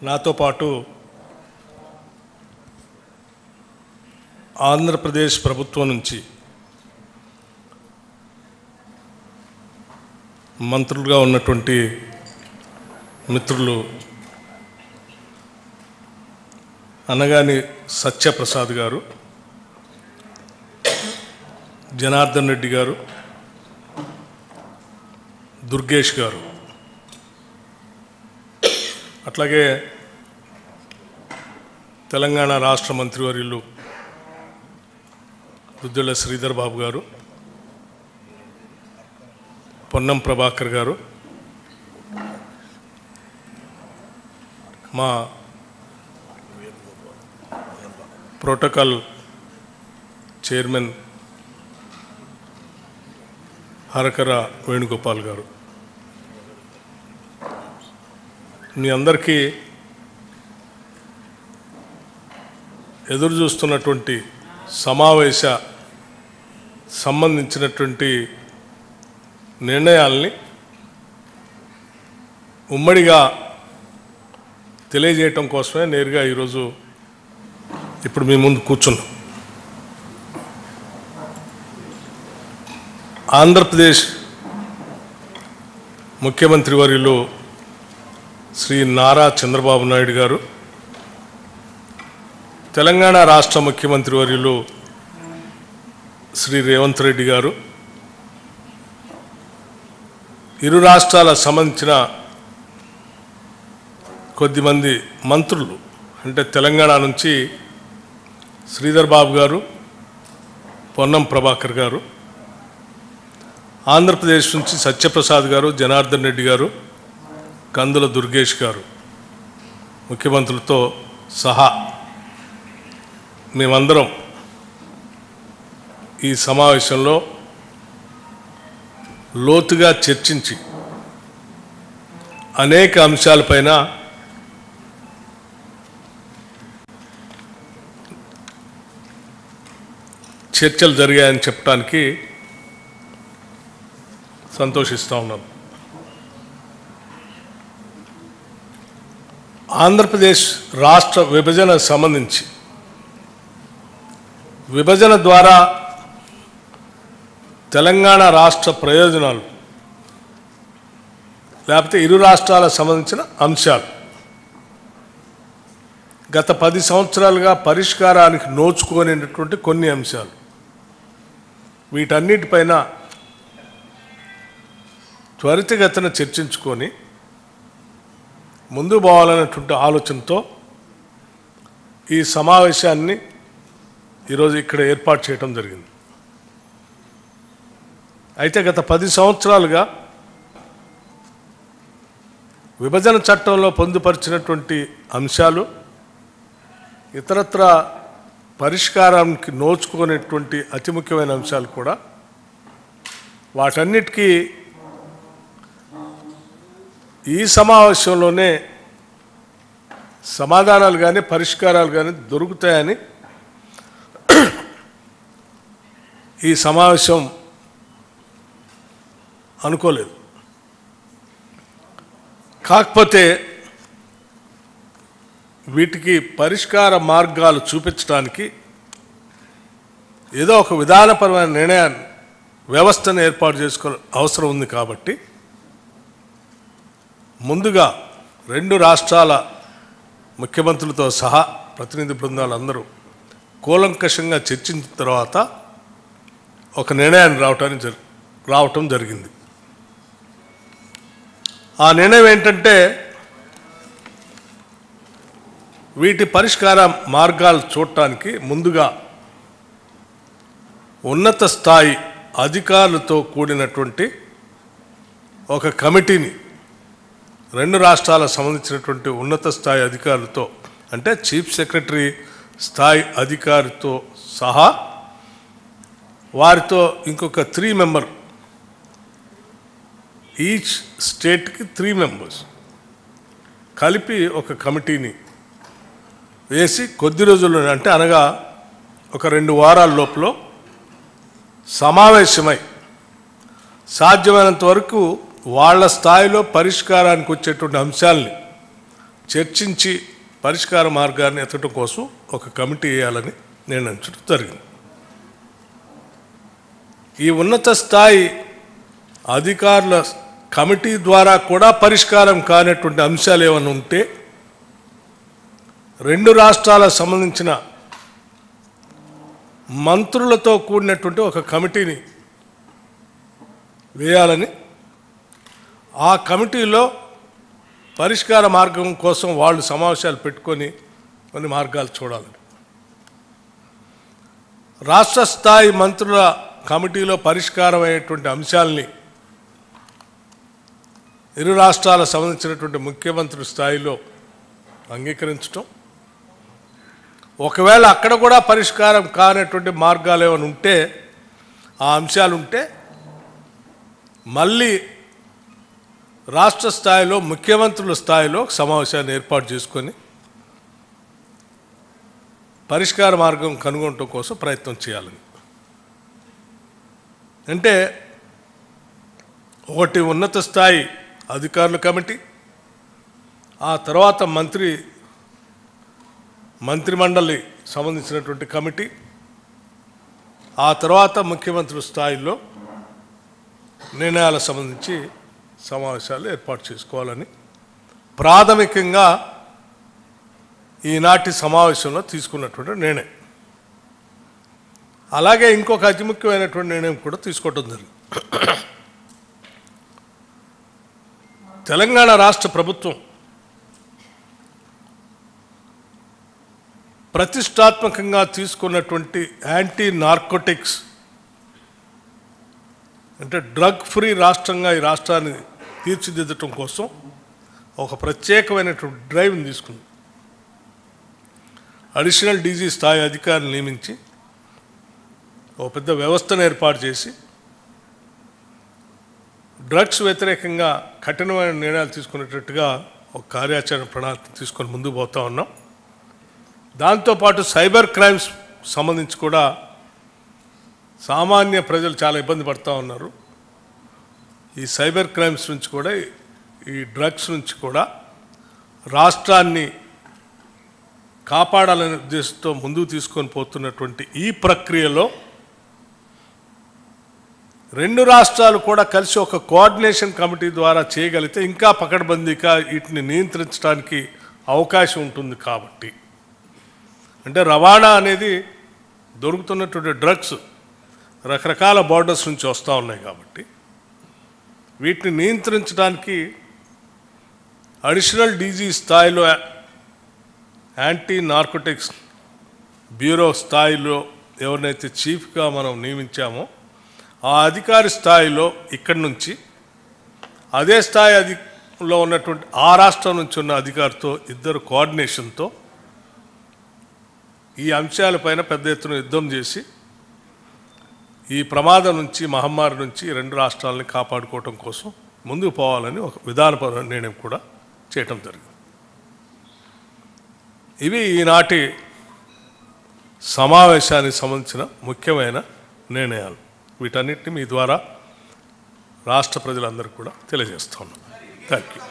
నాతో పాటు ఆంధ్రప్రదేశ్ ప్రభుత్వం నుంచి మంత్రులుగా ఉన్నటువంటి మిత్రులు అనగాని సత్యప్రసాద్ గారు, జనార్దన్ రెడ్డి గారు, దుర్గేష్ గారు, అట్లాగే తెలంగాణ రాష్ట్ర మంత్రివర్యులు దుద్దిళ్ల శ్రీధర్ బాబు గారు, పొన్నం ప్రభాకర్ గారు, మా ప్రోటోకాల్ చైర్మన్ హరకర వేణుగోపాల్ గారు, మీ అందరికీ ఎదురు చూస్తున్నటువంటి సమావేశ సంబంధించినటువంటి నిర్ణయాల్ని ఉమ్మడిగా తెలియజేయటం కోసమే నేరుగా ఈరోజు ఇప్పుడు మీ ముందు కూర్చున్నాం. ఆంధ్రప్రదేశ్ ముఖ్యమంత్రి వర్యులు శ్రీ నారా చంద్రబాబు నాయుడు గారు, తెలంగాణ రాష్ట్ర ముఖ్యమంత్రి వర్యులు శ్రీ రేవంత్ రెడ్డి గారు, ఇరు రాష్ట్రాలకు సంబంధించిన కొద్దిమంది మంత్రులు, అంటే తెలంగాణ నుంచి శ్రీధర్ బాబు గారు, పొన్నం ప్రభాకర్ గారు, ఆంధ్రప్రదేశ్ నుంచి సత్యప్రసాద్ గారు, జనార్దన్ రెడ్డి గారు, కందుల దుర్గేష్ గారు, ముఖ్యమంత్రులతో సహా మేమందరం ఈ సమావేశంలో లోతుగా చర్చించి అనేక అంశాలపైన చర్చలు జరిగాయని చెప్పడానికి సంతోషిస్తూ ఉన్నాం. ఆంధ్రప్రదేశ్ రాష్ట్ర విభజన సంబంధించి విభజన ద్వారా తెలంగాణ రాష్ట్ర ప్రయోజనాలు లేకపోతే ఇరు రాష్ట్రాలకు సంబంధించిన అంశాలు గత 10 సంవత్సరాలుగా పరిష్కారానికి నోచుకోనేటటువంటి కొన్ని అంశాలు, వీటన్నిటిపైన త్వరితగతిన చర్చించుకొని ముందు పోవాలన్నటువంటి ఆలోచనతో ఈ సమావేశాన్ని ఈరోజు ఇక్కడ ఏర్పాటు చేయడం జరిగింది. అయితే గత 10 సంవత్సరాలుగా విభజన చట్టంలో పొందుపరిచినటువంటి అంశాలు ఇతరత్ర పరిష్కారానికి నోచుకునేటువంటి అతి ముఖ్యమైన అంశాలు కూడా వాటన్నిటికీ ఈ సమావేశంలోనే సమాధానాలు కానీ పరిష్కారాలు కానీ దొరుకుతాయని ఈ సమావేశం అనుకోలేదు. కాకపోతే వీటికి పరిష్కార మార్గాలు చూపించడానికి ఏదో ఒక విధానపరమైన నిర్ణయాన్ని వ్యవస్థను ఏర్పాటు చేసుకోవాల్సిన అవసరం ఉంది. కాబట్టి ముందుగా 2 రాష్ట్రాల ముఖ్యమంత్రులతో సహా ప్రతినిధి బృందాలందరూ కూలంకషంగా చర్చించిన తర్వాత ఒక నిర్ణయాన్ని రావటం జరిగింది. ఆ నిర్ణయం ఏంటంటే, వీటి పరిష్కార మార్గాలు చూడటానికి ముందుగా ఉన్నత స్థాయి అధికారులతో కూడినటువంటి ఒక కమిటీని 2 రాష్ట్రాలకు సంబంధించినటువంటి ఉన్నత స్థాయి అధికారులతో, అంటే చీఫ్ సెక్రటరీ స్థాయి అధికారితో సహా వారితో ఇంకొక 3 మెంబర్, ఈచ్ స్టేట్కి 3 మెంబర్స్ కలిపి ఒక కమిటీని వేసి కొద్ది రోజుల్లో, అంటే అనగా ఒక 2 వారాల లోపల సమావేశమై సాధ్యమైనంత వరకు వాళ్ళ స్థాయిలో పరిష్కారానికి వచ్చేటువంటి అంశాలని చర్చించి పరిష్కార మార్గాన్ని ఎత్తడం కోసం ఒక కమిటీ వేయాలని నిర్ణయించడం జరిగింది. ఈ ఉన్నత స్థాయి అధికారుల కమిటీ ద్వారా కూడా పరిష్కారం కానటువంటి అంశాలు ఏమైనా ఉంటే రెండు రాష్ట్రాలకు సంబంధించిన మంత్రులతో కూడినటువంటి ఒక కమిటీని వేయాలని, ఆ కమిటీలో పరిష్కార మార్గం కోసం వాళ్ళు సమావేశాలు పెట్టుకొని కొన్ని మార్గాలు చూడాలని, రాష్ట్ర స్థాయి మంత్రుల కమిటీలో పరిష్కారం అయ్యేటువంటి అంశాలని ఇరు రాష్ట్రాలకు సంబంధించినటువంటి ముఖ్యమంత్రి స్థాయిలో అంగీకరించడం, ఒకవేళ అక్కడ కూడా పరిష్కారం కానటువంటి మార్గాలు ఏమైనా ఉంటే, ఆ అంశాలు ఉంటే మళ్ళీ రాష్ట్ర స్థాయిలో ముఖ్యమంత్రుల స్థాయిలో సమావేశాన్ని ఏర్పాటు చేసుకొని పరిష్కార మార్గం కనుగొనడం కోసం ప్రయత్నం చేయాలని. అంటే ఒకటి ఉన్నత స్థాయి అధికారుల కమిటీ, ఆ తర్వాత మంత్రిమండలి సంబంధించినటువంటి కమిటీ, ఆ తర్వాత ముఖ్యమంత్రి స్థాయిలో నిర్ణయాలకు సంబంధించి సమావేశాలు ఏర్పాటు చేసుకోవాలని ప్రాథమికంగా ఈనాటి సమావేశంలో తీసుకున్నటువంటి నిర్ణయం. అలాగే ఇంకొక అతి ముఖ్యమైనటువంటి నిర్ణయం కూడా తీసుకోవడం జరిగింది. తెలంగాణ రాష్ట్ర ప్రభుత్వం ప్రతిష్టాత్మకంగా తీసుకున్నటువంటి యాంటీ నార్కోటిక్స్ అంటే డ్రగ్ ఫ్రీ రాష్ట్రంగా ఈ రాష్ట్రాన్ని తీర్చిదిద్దటం కోసం ఒక ప్రత్యేకమైనటువంటి డ్రైవ్ని తీసుకుంది. అడిషనల్ డీజీ స్థాయి అధికారిని నియమించి ఒక పెద్ద వ్యవస్థను ఏర్పాటు చేసి డ్రగ్స్ వ్యతిరేకంగా కఠినమైన నిర్ణయాలు తీసుకునేటట్టుగా ఒక కార్యాచరణ ప్రణాళిక తీసుకొని ముందుకు పోతా ఉన్నాం. దాంతోపాటు సైబర్ క్రైమ్స్ సంబంధించి కూడా సామాన్య ప్రజలు చాలా ఇబ్బంది పడుతూ ఉన్నారు. ఈ సైబర్ క్రైమ్స్ నుంచి కూడా, ఈ డ్రగ్స్ నుంచి కూడా రాష్ట్రాన్ని కాపాడాలనే ఉద్దేశంతో ముందుకు తీసుకొని పోతున్నటువంటి ఈ ప్రక్రియలో రెండు రాష్ట్రాలు కూడా కలిసి ఒక కోఆర్డినేషన్ కమిటీ ద్వారా చేయగలిగితే ఇంకా పకడ్బందీగా వీటిని నియంత్రించడానికి అవకాశం ఉంటుంది. కాబట్టి అంటే రవాణా అనేది దొరుకుతున్నటువంటి డ్రగ్స్ రకరకాల బార్డర్స్ నుంచి వస్తూ ఉన్నాయి. కాబట్టి వీటిని నియంత్రించడానికి అడిషనల్ డీజీ స్థాయిలో యాంటీ నార్కోటిక్స్ బ్యూరో స్థాయిలో ఎవరినైతే చీఫ్గా మనం నియమించామో ఆ అధికారి స్థాయిలో ఇక్కడి నుంచి అదే స్థాయిలో ఉన్నటువంటి ఆ రాష్ట్రం నుంచి ఉన్న అధికారితో ఇద్దరు కోఆర్డినేషన్తో ఈ అంశాలపైన పెద్ద ఎత్తున యుద్ధం చేసి ఈ ప్రమాదం నుంచి, మహమ్మారి నుంచి రెండు రాష్ట్రాలని కాపాడుకోవటం కోసం ముందుకు పోవాలని ఒక విధానపరమైన నిర్ణయం కూడా చేయటం జరిగింది. ఇవి ఈనాటి సమావేశానికి సంబంధించిన ముఖ్యమైన నిర్ణయాలు. వీటన్నిటిని మీ ద్వారా రాష్ట్ర ప్రజలందరికీ కూడా తెలియజేస్తున్నాను. Thank you.